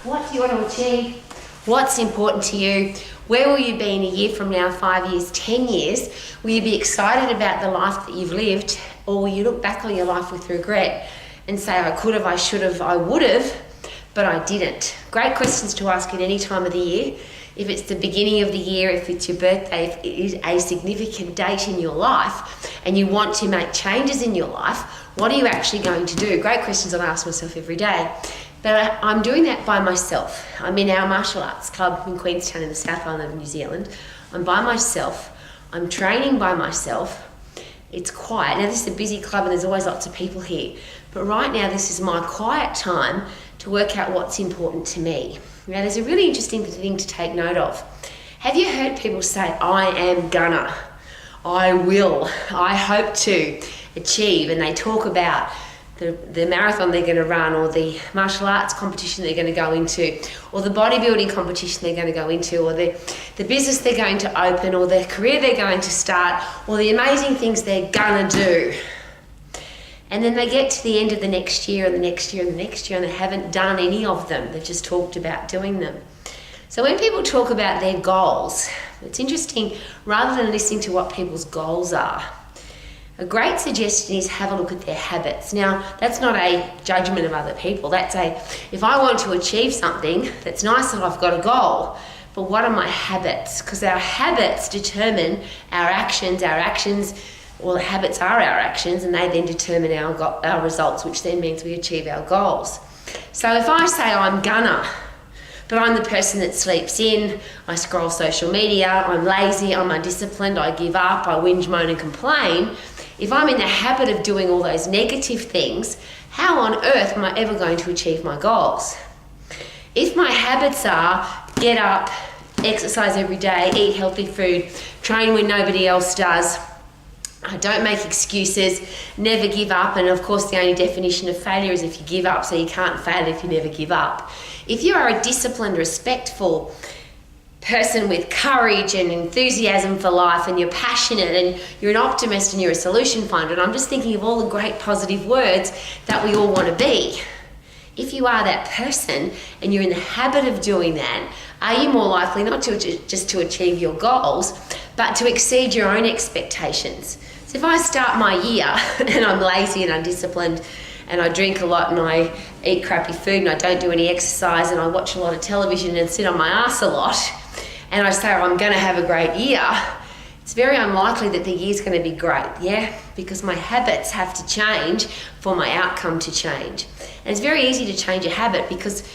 What do you want to achieve? What's important to you? Where will you be in a year from now, 5 years, 10 years? Will you be excited about the life that you've lived, or will you look back on your life with regret and say, I could have, I should have, I would have, but I didn't? Great questions to ask at any time of the year. If it's the beginning of the year, if it's your birthday, if it is a significant date in your life and you want to make changes in your life, what are you actually going to do? Great questions I ask myself every day. But I'm doing that by myself. I'm in our martial arts club in Queenstown in the South Island of New Zealand. I'm by myself. I'm training by myself. It's quiet. Now, this is a busy club and there's always lots of people here. But right now, this is my quiet time to work out what's important to me. Now, there's a really interesting thing to take note of. Have you heard people say, I am gonna, I will, I hope to achieve, and they talk about the marathon they're going to run, or the martial arts competition they're going to go into, or the bodybuilding competition they're going to go into, or the business they're going to open, or the career they're going to start, or the amazing things they're going to do. And then they get to the end of the next year and the next year and the next year and they haven't done any of them. They've just talked about doing them. So when people talk about their goals, it's interesting, rather than listening to what people's goals are, a great suggestion is have a look at their habits. Now, that's not a judgment of other people. That's if I want to achieve something, that's nice that I've got a goal, but what are my habits? Because our habits determine our actions, well, the habits are our actions, and they then determine our results, which then means we achieve our goals. So if I say I'm gonna, but I'm the person that sleeps in, I scroll social media, I'm lazy, I'm undisciplined, I give up, I whinge, moan and complain, if I'm in the habit of doing all those negative things, how on earth am I ever going to achieve my goals? If my habits are get up, exercise every day, eat healthy food, train when nobody else does, I don't make excuses, never give up, and of course the only definition of failure is if you give up, so you can't fail if you never give up. If you are a disciplined, respectful person with courage and enthusiasm for life, and you're passionate and you're an optimist and you're a solution finder, and I'm just thinking of all the great positive words that we all want to be. If you are that person and you're in the habit of doing that, are you more likely not to just to achieve your goals, but to exceed your own expectations? So if I start my year and I'm lazy and undisciplined and I drink a lot and I eat crappy food and I don't do any exercise and I watch a lot of television and sit on my ass a lot, and I say I'm going to have a great year, it's very unlikely that the year's going to be great, yeah? Because my habits have to change for my outcome to change. And it's very easy to change a habit because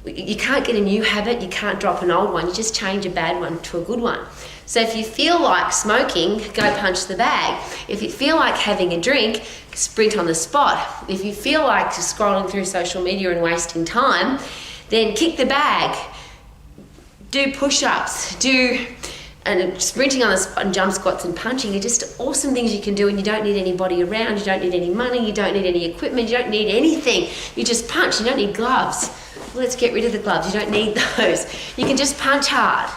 you can't get a new habit, you can't drop an old one, you just change a bad one to a good one. So if you feel like smoking, go punch the bag. If you feel like having a drink, sprint on the spot. If you feel like just scrolling through social media and wasting time, then kick the bag. Do push-ups, and sprinting on the spot and jump squats and punching are just awesome things you can do, and you don't need anybody around, you don't need any money, you don't need any equipment, you don't need anything. You just punch, you don't need gloves. Well, let's get rid of the gloves, you don't need those. You can just punch hard.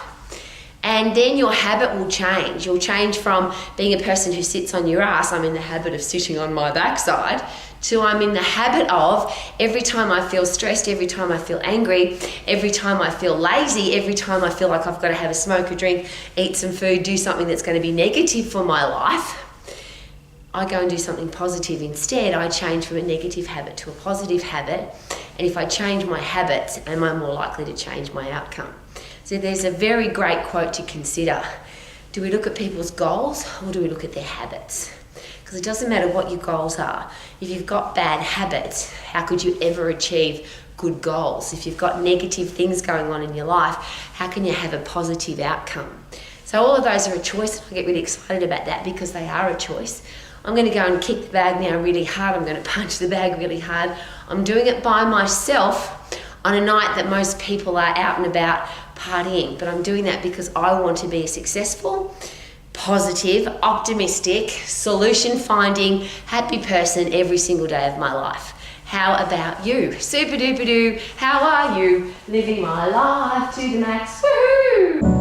And then your habit will change. You'll change from being a person who sits on your ass, I'm in the habit of sitting on my backside, to I'm in the habit of every time I feel stressed, every time I feel angry, every time I feel lazy, every time I feel like I've got to have a smoke, a drink, eat some food, do something that's going to be negative for my life, I go and do something positive instead. I change from a negative habit to a positive habit. And if I change my habits, am I more likely to change my outcome? So there's a very great quote to consider. Do we look at people's goals or do we look at their habits? Because it doesn't matter what your goals are. If you've got bad habits, how could you ever achieve good goals? If you've got negative things going on in your life, how can you have a positive outcome? So all of those are a choice. I get really excited about that because they are a choice. I'm going to go and kick the bag now really hard. I'm going to punch the bag really hard. I'm doing it by myself on a night that most people are out and about partying. But I'm doing that because I want to be a successful, positive, optimistic, solution-finding, happy person every single day of my life. How about you? Super duper doo. How are you? Living my life to the max. Woohoo!